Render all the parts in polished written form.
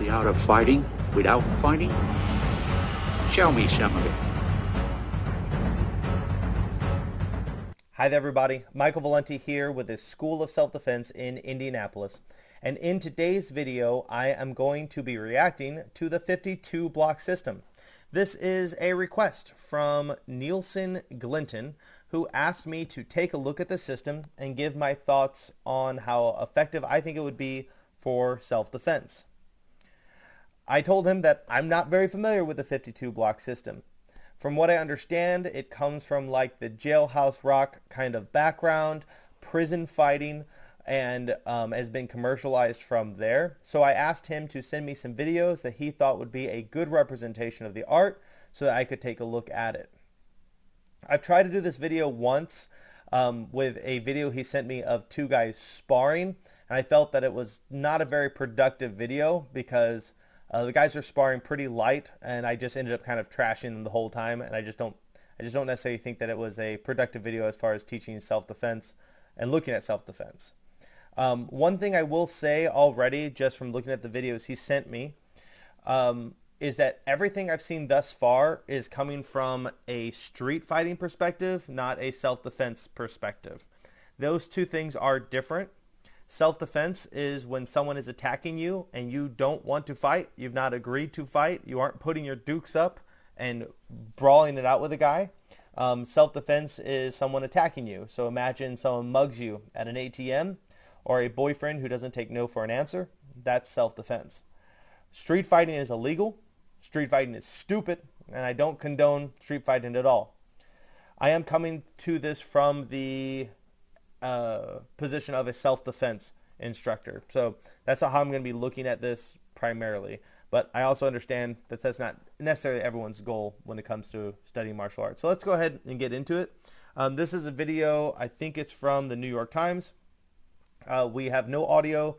the art of fighting without fighting? Show me some of it. Hi there everybody, Michael Valenti here with the School of Self-Defense in Indianapolis. And in today's video, I am going to be reacting to the 52 block system. This is a request from Nielsen Glinton, who asked me to take a look at the system and give my thoughts on how effective I think it would be for self-defense. I told him that I'm not very familiar with the 52 block system. From what I understand, it comes from like the jailhouse rock kind of background, prison fighting, and has been commercialized from there. So I asked him to send me some videos that he thought would be a good representation of the art so that I could take a look at it. I've tried to do this video once with a video he sent me of two guys sparring, and I felt that it was not a very productive video because the guys are sparring pretty light, and I just ended up kind of trashing them the whole time, and I just don't necessarily think that it was a productive video as far as teaching self-defense and looking at self-defense. One thing I will say already, just from looking at the videos he sent me, is that everything I've seen thus far is coming from a street fighting perspective, not a self-defense perspective. Those two things are different. Self-defense is when someone is attacking you and you don't want to fight, you've not agreed to fight, you aren't putting your dukes up and brawling it out with a guy. Self-defense is someone attacking you. So imagine someone mugs you at an ATM, or a boyfriend who doesn't take no for an answer. That's self-defense. Street fighting is illegal. Street fighting is stupid, and I don't condone street fighting at all. I am coming to this from the position of a self-defense instructor. So that's how I'm going to be looking at this primarily. But I also understand that that's not necessarily everyone's goal when it comes to studying martial arts. So let's go ahead and get into it. This is a video, I think it's from the New York Times. We have no audio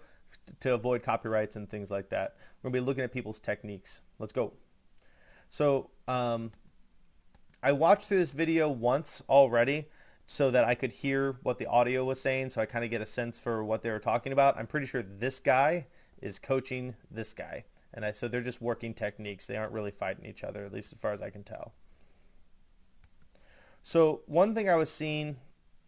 to avoid copyrights and things like that. We're going to be looking at people's techniques. Let's go. So I watched through this video once already so that I could hear what the audio was saying, so I kind of get a sense for what they were talking about. I'm pretty sure this guy is coaching this guy. And so they're just working techniques. They aren't really fighting each other, at least as far as I can tell. So one thing I was seeing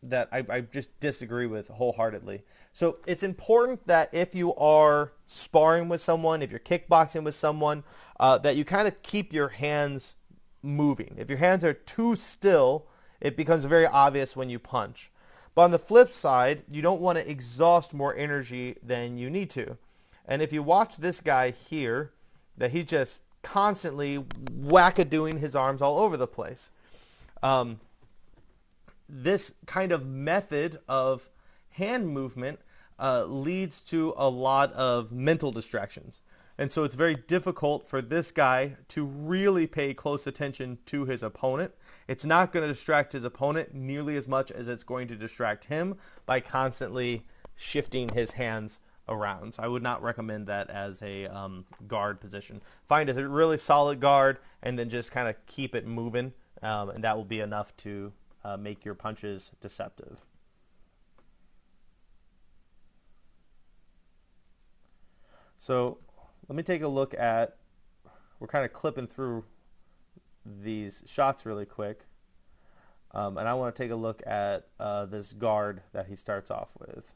that I just disagree with wholeheartedly. So it's important that if you are sparring with someone, if you're kickboxing with someone, that you kind of keep your hands moving. If your hands are too still, it becomes very obvious when you punch. But on the flip side, you don't want to exhaust more energy than you need to. And if you watch this guy here, that he's just constantly wackadooing his arms all over the place. This kind of method of hand movement leads to a lot of mental distractions. And so it's very difficult for this guy to really pay close attention to his opponent. It's not going to distract his opponent nearly as much as it's going to distract him by constantly shifting his hands around. So I would not recommend that as a guard position. Find a really solid guard and then just kind of keep it moving, and that will be enough to make your punches deceptive. So let me take a look at, we're kind of clipping through these shots really quick, and I want to take a look at this guard that he starts off with.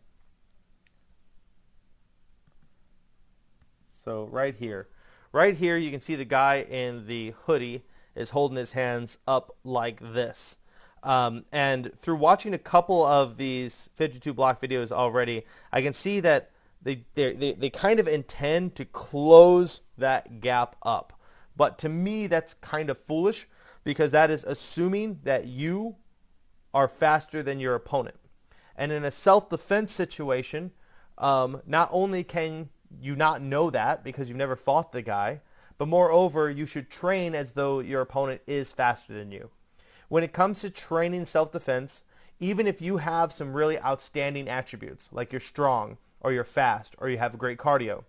So right here you can see the guy in the hoodie is holding his hands up like this. And through watching a couple of these 52 block videos already, I can see that they kind of intend to close that gap up. But to me, that's kind of foolish because that is assuming that you are faster than your opponent. And in a self-defense situation, not only can you not know that because you've never fought the guy, but moreover, you should train as though your opponent is faster than you. When it comes to training self-defense, even if you have some really outstanding attributes, like you're strong, or you're fast, or you have great cardio,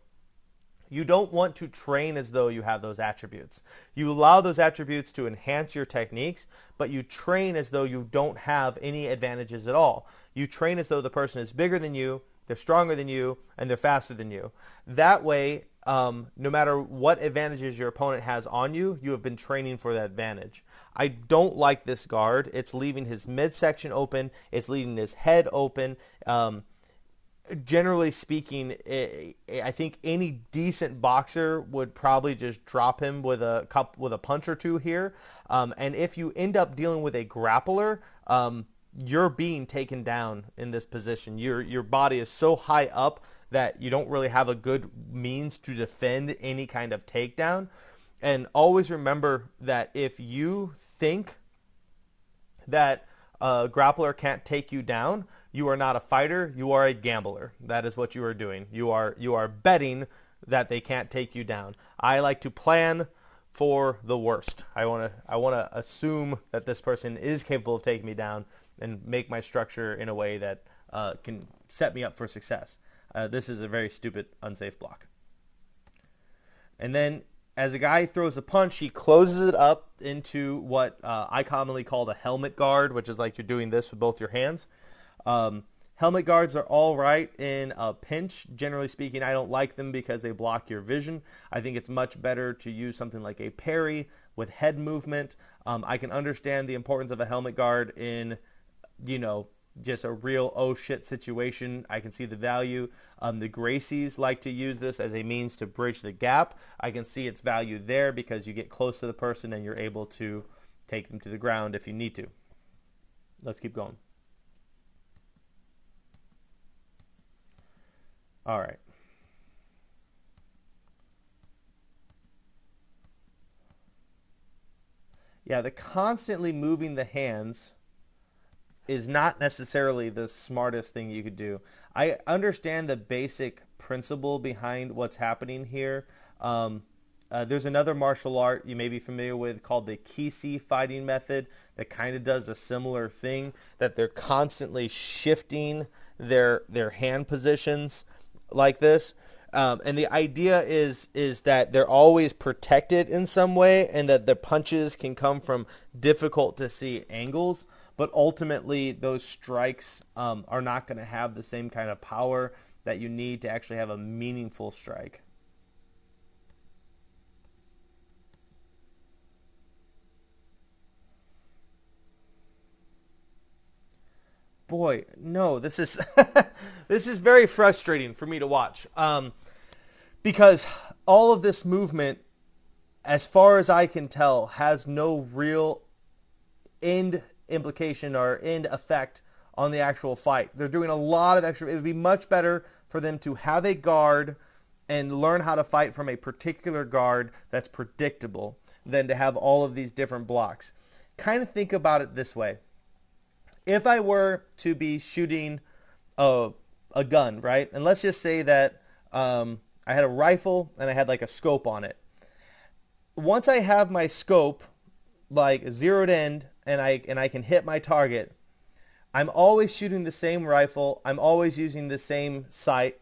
you don't want to train as though you have those attributes. You allow those attributes to enhance your techniques, but you train as though you don't have any advantages at all. You train as though the person is bigger than you, they're stronger than you, and they're faster than you. That way, no matter what advantages your opponent has on you, you have been training for that advantage. I don't like this guard. It's leaving his midsection open. It's leaving his head open. Generally speaking, I think any decent boxer would probably just drop him with a punch or two here. And if you end up dealing with a grappler, you're being taken down in this position. Your body is so high up that you don't really have a good means to defend any kind of takedown. And always remember that if you think that a grappler can't take you down, you are not a fighter, you are a gambler. That is what you are doing. You are betting that they can't take you down. I like to plan for the worst. I want to assume that this person is capable of taking me down and make my structure in a way that can set me up for success. This is a very stupid, unsafe block. And then as a guy throws a punch, he closes it up into what I commonly call the helmet guard, which is like you're doing this with both your hands. Helmet guards are all right in a pinch. Generally speaking, I don't like them because they block your vision. I think it's much better to use something like a parry with head movement. I can understand the importance of a helmet guard in, just a real oh shit situation. I can see the value. The Gracies like to use this as a means to bridge the gap. I can see its value there because you get close to the person and you're able to take them to the ground if you need to. Let's keep going. All right. Yeah, the constantly moving the hands is not necessarily the smartest thing you could do. I understand the basic principle behind what's happening here. There's another martial art you may be familiar with called the Kisi fighting method that kind of does a similar thing, that they're constantly shifting their hand positions like this. And the idea is that they're always protected in some way and that the punches can come from difficult to see angles. But ultimately, those strikes are not going to have the same kind of power that you need to actually have a meaningful strike. Boy, no, this is this is very frustrating for me to watch because all of this movement, as far as I can tell, has no real end implication or end effect on the actual fight. They're doing a lot of extra. It would be much better for them to have a guard and learn how to fight from a particular guard that's predictable than to have all of these different blocks. Kind of think about it this way. If I were to be shooting a gun, right? And let's just say that I had a rifle and I had like a scope on it. Once I have my scope like zeroed in and I can hit my target, I'm always shooting the same rifle. I'm always using the same sight.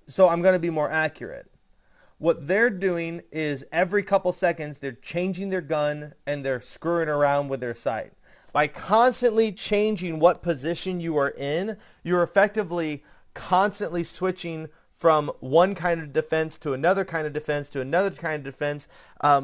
So I'm going to be more accurate. What they're doing is every couple seconds they're changing their gun and they're screwing around with their sight. By constantly changing what position you are in, you're effectively constantly switching from one kind of defense to another kind of defense to another kind of defense,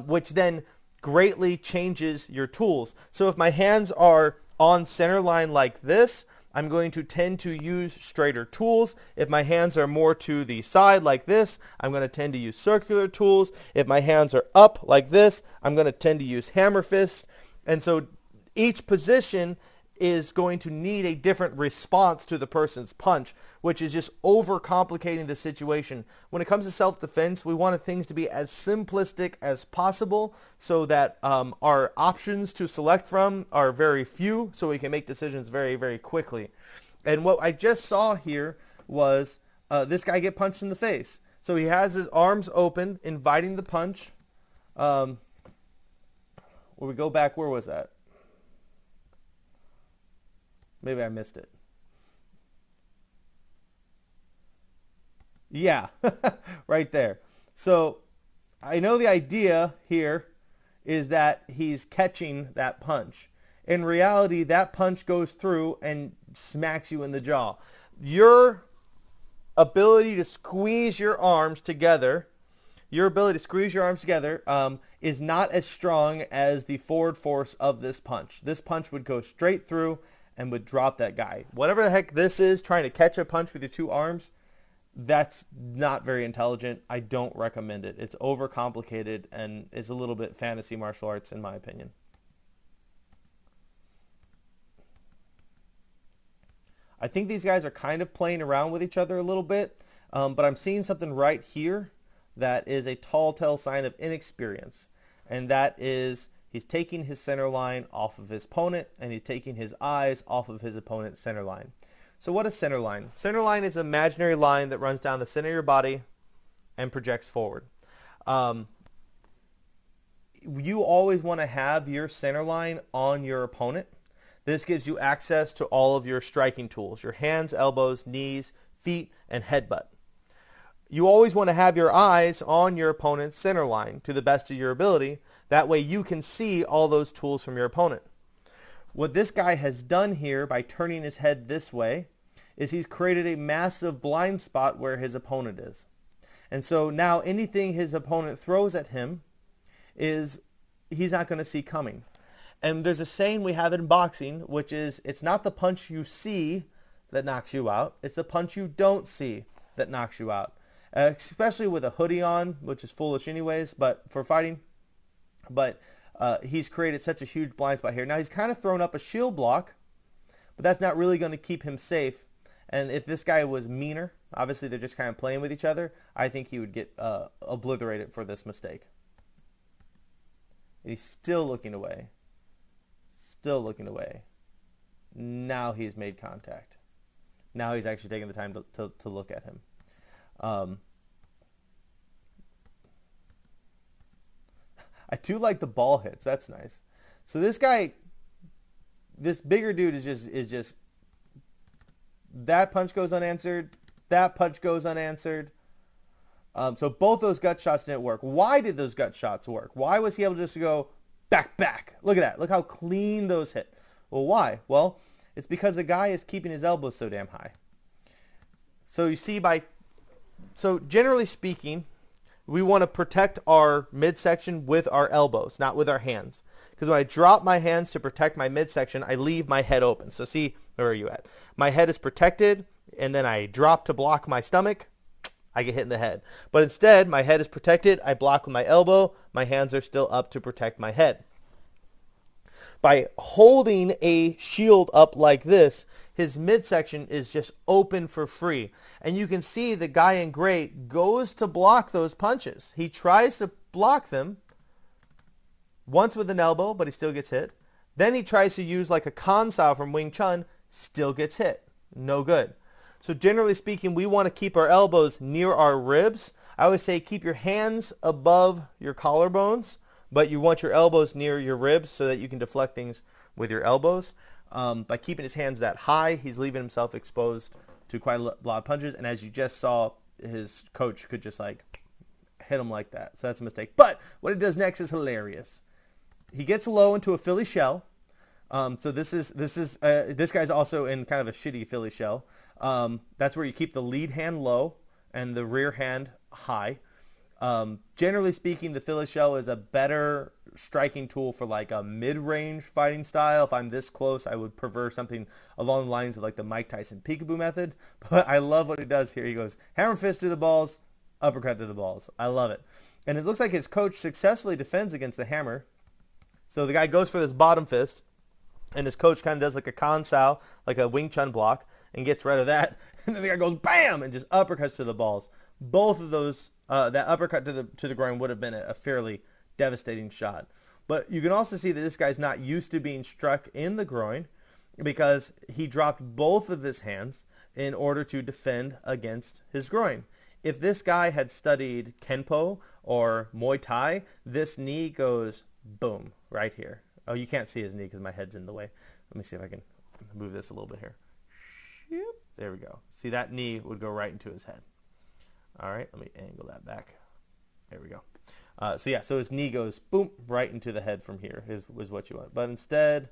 which then greatly changes your tools. So if my hands are on center line like this, I'm going to tend to use straighter tools. If my hands are more to the side like this, I'm going to tend to use circular tools. If my hands are up like this, I'm going to tend to use hammer fists. And so each position is going to need a different response to the person's punch, which is just overcomplicating the situation. When it comes to self-defense, we want things to be as simplistic as possible so that our options to select from are very few, so we can make decisions very, very quickly. And what I just saw here was this guy get punched in the face. So he has his arms open, inviting the punch. Where we go back, where was that? Maybe I missed it. Yeah, right there. So I know the idea here is that he's catching that punch. In reality, that punch goes through and smacks you in the jaw. Your ability to squeeze your arms together, is not as strong as the forward force of this punch. This punch would go straight through and would drop that guy. Whatever the heck this is, trying to catch a punch with your two arms, that's not very intelligent. I don't recommend it. It's overcomplicated and is a little bit fantasy martial arts in my opinion. I think these guys are kind of playing around with each other a little bit, but I'm seeing something right here that is a telltale sign of inexperience, and that is he's taking his center line off of his opponent, and he's taking his eyes off of his opponent's center line. So what is center line? Center line is an imaginary line that runs down the center of your body and projects forward. You always want to have your center line on your opponent. This gives you access to all of your striking tools, your hands, elbows, knees, feet, and headbutt. You always want to have your eyes on your opponent's center line to the best of your ability. That way you can see all those tools from your opponent. What this guy has done here by turning his head this way is he's created a massive blind spot where his opponent is. And so now anything his opponent throws at him is he's not going to see coming. And there's a saying we have in boxing, which is it's not the punch you see that knocks you out, it's the punch you don't see that knocks you out. Especially with a hoodie on, which is foolish anyways, but for fighting. But he's created such a huge blind spot here. Now he's kind of thrown up a shield block, but that's not really going to keep him safe. And if this guy was meaner, obviously they're just kind of playing with each other, I think he would get obliterated for this mistake. And he's still looking away. Still looking away. Now he's made contact. Now he's actually taking the time to look at him. I do like the ball hits. That's nice. So this guy, this bigger dude is just that punch goes unanswered. That punch goes unanswered. So both those gut shots didn't work. Why did those gut shots work? Why was he able just to go back? Look at that. Look how clean those hit. Well, why? Well, it's because the guy is keeping his elbows so damn high. So you see so generally speaking, we want to protect our midsection with our elbows, not with our hands. Because when I drop my hands to protect my midsection, I leave my head open. So see, where are you at? My head is protected, and then I drop to block my stomach. I get hit in the head. But instead, my head is protected. I block with my elbow. My hands are still up to protect my head. By holding a shield up like this, his midsection is just open for free. And you can see the guy in gray goes to block those punches. He tries to block them once with an elbow, but he still gets hit. Then he tries to use like a Kan Sao from Wing Chun, still gets hit. No good. So generally speaking, we want to keep our elbows near our ribs. I always say keep your hands above your collarbones, but you want your elbows near your ribs so that you can deflect things with your elbows. By keeping his hands that high, he's leaving himself exposed to quite a lot of punches. And as you just saw, his coach could just like hit him like that. So that's a mistake. But what he does next is hilarious. He gets low into a Philly shell. So this guy's also in kind of a shitty Philly shell. That's where you keep the lead hand low and the rear hand high. Generally speaking, the Philly shell is a better striking tool for like a mid-range fighting style. If I'm this close, I would prefer something along the lines of like the Mike Tyson peekaboo method. But I love what he does here. He goes hammer fist to the balls, uppercut to the balls. I love it. And it looks like his coach successfully defends against the hammer. So the guy goes for this bottom fist, and his coach kind of does like a Kan Sao, like a Wing Chun block, and gets rid of that. And then the guy goes bam and just uppercuts to the balls. Both of those, that uppercut to the groin would have been a fairly devastating shot. But you can also see that this guy's not used to being struck in the groin because he dropped both of his hands in order to defend against his groin. If this guy had studied Kenpo or Muay Thai, this knee goes boom right here. Oh, you can't see his knee because my head's in the way. Let me see if I can move this a little bit here. There we go. See, that knee would go right into his head. All right, let me angle that back. There we go. So his knee goes boom right into the head from here is what you want. But instead,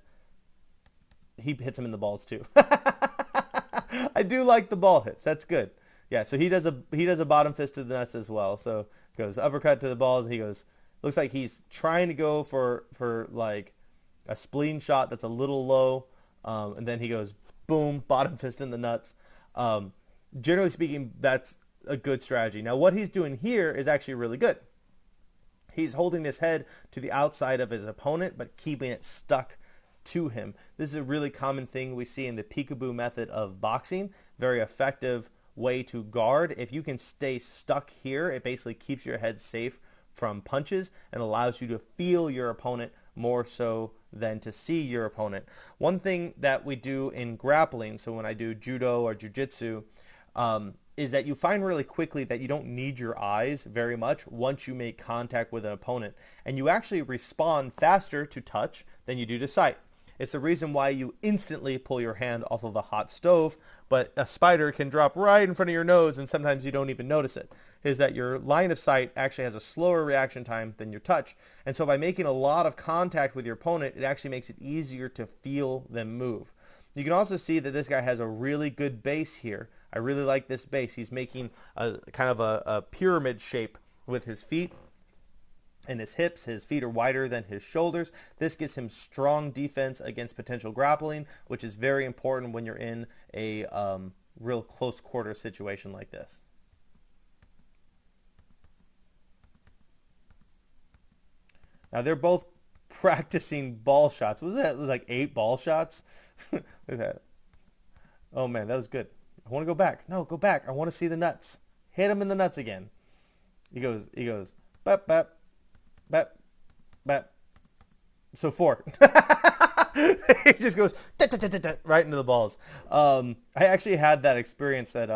he hits him in the balls too. I do like the ball hits. That's good. Yeah, so he does a bottom fist to the nuts as well. So goes uppercut to the balls, and he goes, looks like he's trying to go for like a spleen shot that's a little low, and then he goes boom, bottom fist in the nuts. Generally speaking, that's a good strategy. Now what he's doing here is actually really good. He's holding his head to the outside of his opponent, but keeping it stuck to him. This is a really common thing we see in the peekaboo method of boxing. Very effective way to guard. If you can stay stuck here, it basically keeps your head safe from punches and allows you to feel your opponent more so than to see your opponent. One thing that we do in grappling, so when I do judo or jiu-jitsu, is that you find really quickly that you don't need your eyes very much once you make contact with an opponent. And you actually respond faster to touch than you do to sight. It's the reason why you instantly pull your hand off of a hot stove, but a spider can drop right in front of your nose and sometimes you don't even notice it, is that your line of sight actually has a slower reaction time than your touch. And so by making a lot of contact with your opponent, it actually makes it easier to feel them move. You can also see that this guy has a really good base here. I really like this base. He's making a kind of a pyramid shape with his feet and his hips. His feet are wider than his shoulders. This gives him strong defense against potential grappling, which is very important when you're in a real close quarter situation like this. Now they're both practicing ball shots. What was that? It was like 8 ball shots. Look at that. Oh man, that was good. I want to go back. No, go back. I want to see the nuts. Hit him in the nuts again. He goes, bap, bap, bap, bap. So 4. He just goes right into the balls. I actually had that experience that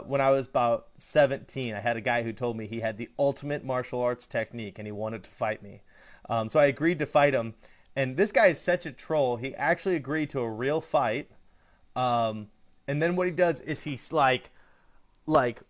when I was about 17, I had a guy who told me he had the ultimate martial arts technique and he wanted to fight me. So I agreed to fight him. And this guy is such a troll. He actually agreed to a real fight. And then what he does is he's like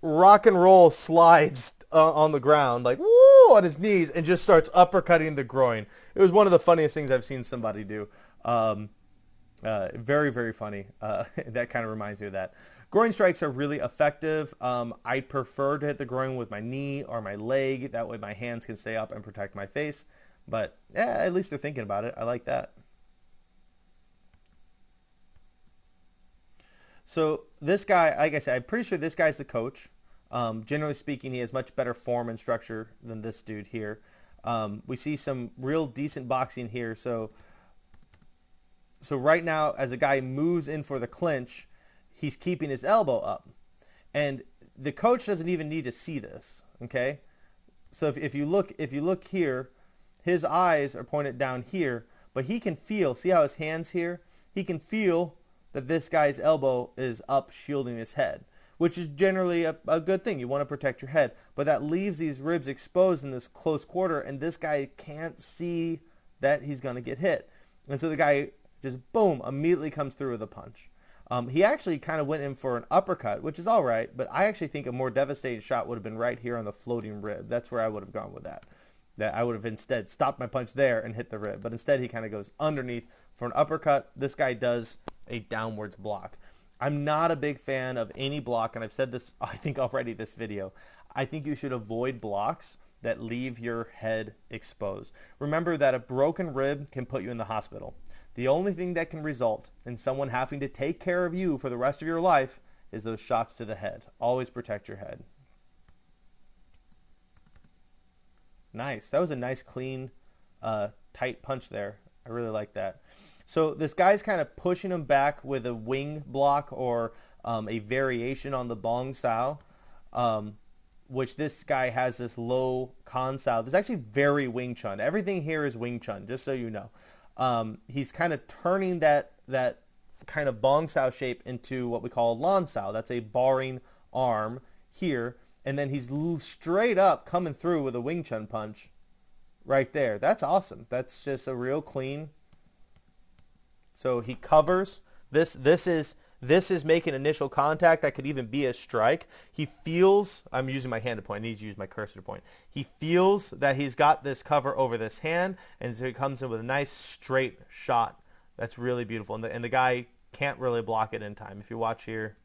rock and roll slides on the ground, like woo, on his knees, and just starts uppercutting the groin. It was one of the funniest things I've seen somebody do. Very, very funny. That kind of reminds me of that. Groin strikes are really effective. I prefer to hit the groin with my knee or my leg. That way my hands can stay up and protect my face. But yeah, at least they're thinking about it. I like that. So this guy, like I said, I'm pretty sure this guy's the coach. Generally speaking, he has much better form and structure than this dude here. We see some real decent boxing here. So right now, as a guy moves in for the clinch, he's keeping his elbow up. And the coach doesn't even need to see this, okay? So if you look here, his eyes are pointed down here, but he can feel, see how his hand's here? He can feel that this guy's elbow is up shielding his head, which is generally a good thing. You want to protect your head, but that leaves these ribs exposed in this close quarter, and this guy can't see that he's going to get hit. And so the guy just, boom, immediately comes through with a punch. He actually kind of went in for an uppercut, which is all right, but I actually think a more devastating shot would have been right here on the floating rib. That's where I would have gone with that. That I would have instead stopped my punch there and hit the rib. But instead he kind of goes underneath for an uppercut. This guy does a downwards block. I'm not a big fan of any block, and I've said this, I think, already this video. I think you should avoid blocks that leave your head exposed. Remember that a broken rib can put you in the hospital. The only thing that can result in someone having to take care of you for the rest of your life is those shots to the head. Always protect your head. Nice. That was a nice, clean, tight punch there. I really like that. So this guy's kind of pushing him back with a wing block or a variation on the bong sao, which this guy has this low kan sao. This is actually very Wing Chun. Everything here is Wing Chun, just so you know. He's kind of turning that kind of bong sao shape into what we call a lan sao. That's a barring arm here. And then he's straight up coming through with a Wing Chun punch right there. That's awesome. That's just a real clean. So he covers. This is making initial contact. That could even be a strike. He feels, I'm using my hand to point. I need to use my cursor to point. He feels that he's got this cover over this hand, and so he comes in with a nice straight shot. That's really beautiful. And the guy can't really block it in time. If you watch here,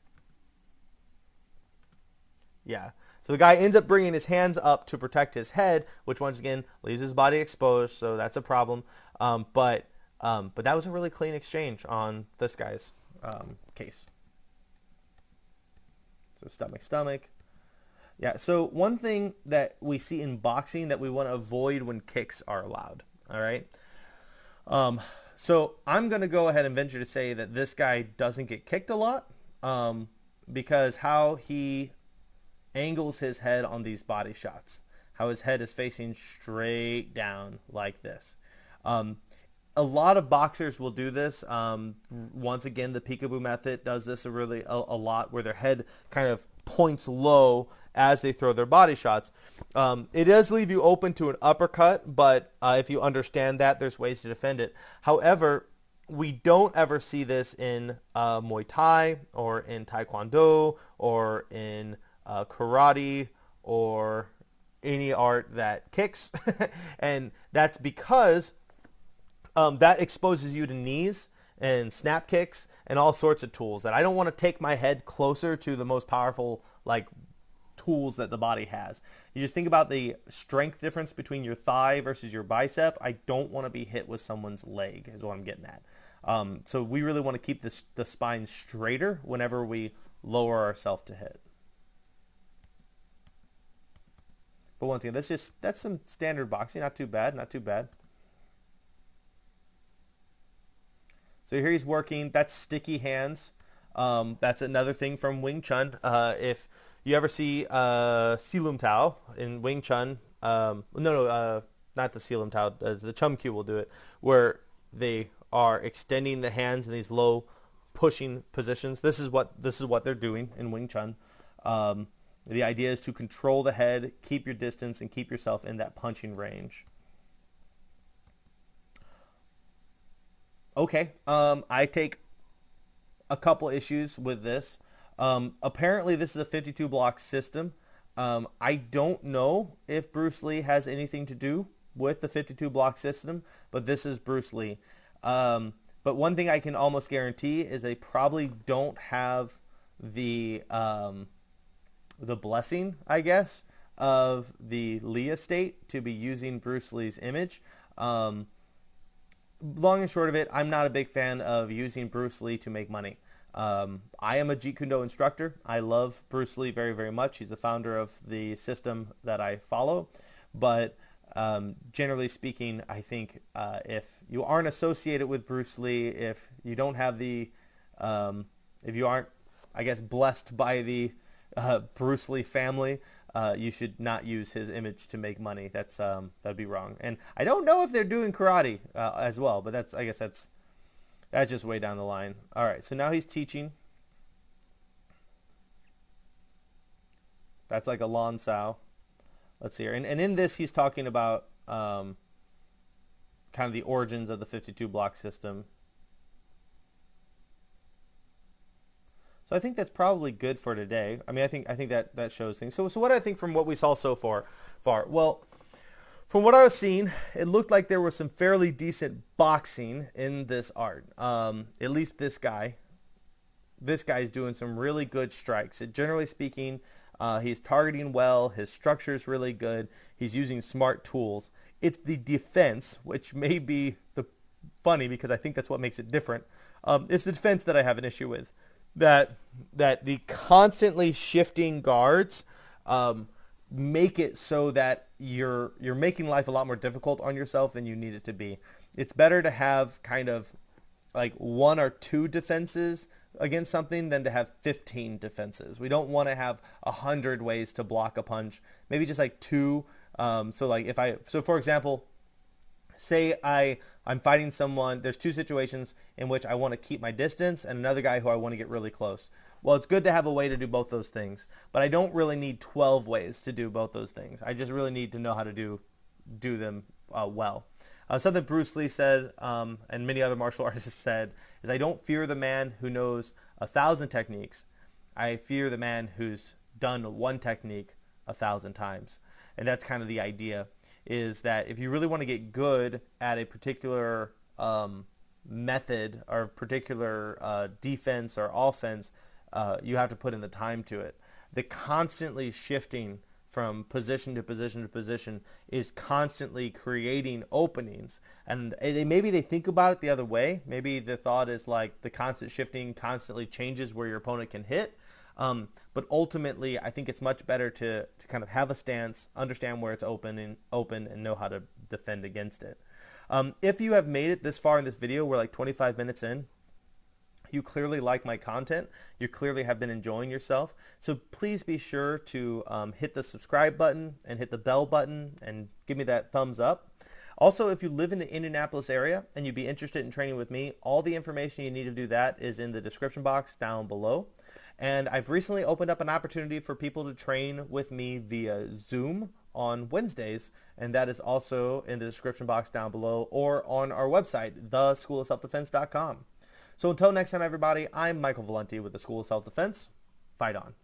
Yeah. So the guy ends up bringing his hands up to protect his head, which once again leaves his body exposed, so that's a problem. But that was a really clean exchange on this guy's case. So stomach. Yeah, so one thing that we see in boxing that we want to avoid when kicks are allowed, all right? So I'm going to go ahead and venture to say that this guy doesn't get kicked a lot because how he angles his head on these body shots, how his head is facing straight down like this. A lot of boxers will do this. Once again, the peekaboo method does this a lot, where their head kind of points low as they throw their body shots. It does leave you open to an uppercut, but if you understand that, there's ways to defend it. However, we don't ever see this in Muay Thai or in Taekwondo or in karate or any art that kicks. And that's because that exposes you to knees and snap kicks and all sorts of tools that I don't want to take my head closer to the most powerful tools that the body has. You just think about the strength difference between your thigh versus your bicep. I don't want to be hit with someone's leg is what I'm getting at. So we really want to keep the spine straighter whenever we lower ourselves to hit. But once again, that's some standard boxing. Not too bad. So here he's working. That's sticky hands. That's another thing from Wing Chun. If you ever see Silum Tao in Wing Chun, not the Silum Tao, the Chum Kyu will do it, where they are extending the hands in these low pushing positions. This is what they're doing in Wing Chun. The idea is to control the head, keep your distance, and keep yourself in that punching range. Okay, I take a couple issues with this. Apparently, this is a 52 block system. I don't know if Bruce Lee has anything to do with the 52 block system, but this is Bruce Lee. But one thing I can almost guarantee is they probably don't have the blessing, I guess, of the Lee estate to be using Bruce Lee's image. Long and short of it, I'm not a big fan of using Bruce Lee to make money. I am a Jeet Kune Do instructor. I love Bruce Lee very, very much. He's the founder of the system that I follow. But generally speaking, I think if you aren't associated with Bruce Lee, if you don't have if you aren't, I guess, blessed by the Bruce Lee family, you should not use his image to make money. That'd be wrong. And I don't know if they're doing karate as well, but I guess that's just way down the line. All right, so now he's teaching. That's like a Lan Sao. Let's see here. And in this, he's talking about kind of the origins of the 52 block system. So I think that's probably good for today. I mean, I think that shows things. So what I think from what we saw so far, well, from what I was seeing, it looked like there was some fairly decent boxing in this art. At least this guy's doing some really good strikes. Generally speaking, he's targeting well. His structure is really good. He's using smart tools. It's the defense, which may be funny because I think that's what makes it different. It's the defense that I have an issue with. That the constantly shifting guards make it so that you're making life a lot more difficult on yourself than you need it to be. It's better to have kind of like 1 or 2 defenses against something than to have 15 defenses. We don't want to have 100 ways to block a punch. Maybe just like 2. So for example, say I'm fighting someone, there's 2 situations in which I want to keep my distance and another guy who I want to get really close. Well, it's good to have a way to do both those things, but I don't really need 12 ways to do both those things. I just really need to know how to do them well. Something Bruce Lee said, and many other martial artists said, is I don't fear the man who knows 1,000 techniques. I fear the man who's done one technique 1,000 times. And that's kind of the idea, is that if you really want to get good at a particular method or particular defense or offense, you have to put in the time to it. the constantly shifting from position to position to position is constantly creating openings. And maybe they think about it the other way. Maybe the thought is like the constant shifting constantly changes where your opponent can hit. But ultimately, I think it's much better to kind of have a stance, understand where it's open, and know how to defend against it. If you have made it this far in this video, we're like 25 minutes in, you clearly like my content. You clearly have been enjoying yourself. So please be sure to hit the subscribe button and hit the bell button and give me that thumbs up. Also, if you live in the Indianapolis area and you'd be interested in training with me, all the information you need to do that is in the description box down below. And I've recently opened up an opportunity for people to train with me via Zoom on Wednesdays, and that is also in the description box down below or on our website, theschoolofselfdefense.com. So until next time, everybody, I'm Michael Valenti with the School of Self-Defense. Fight on.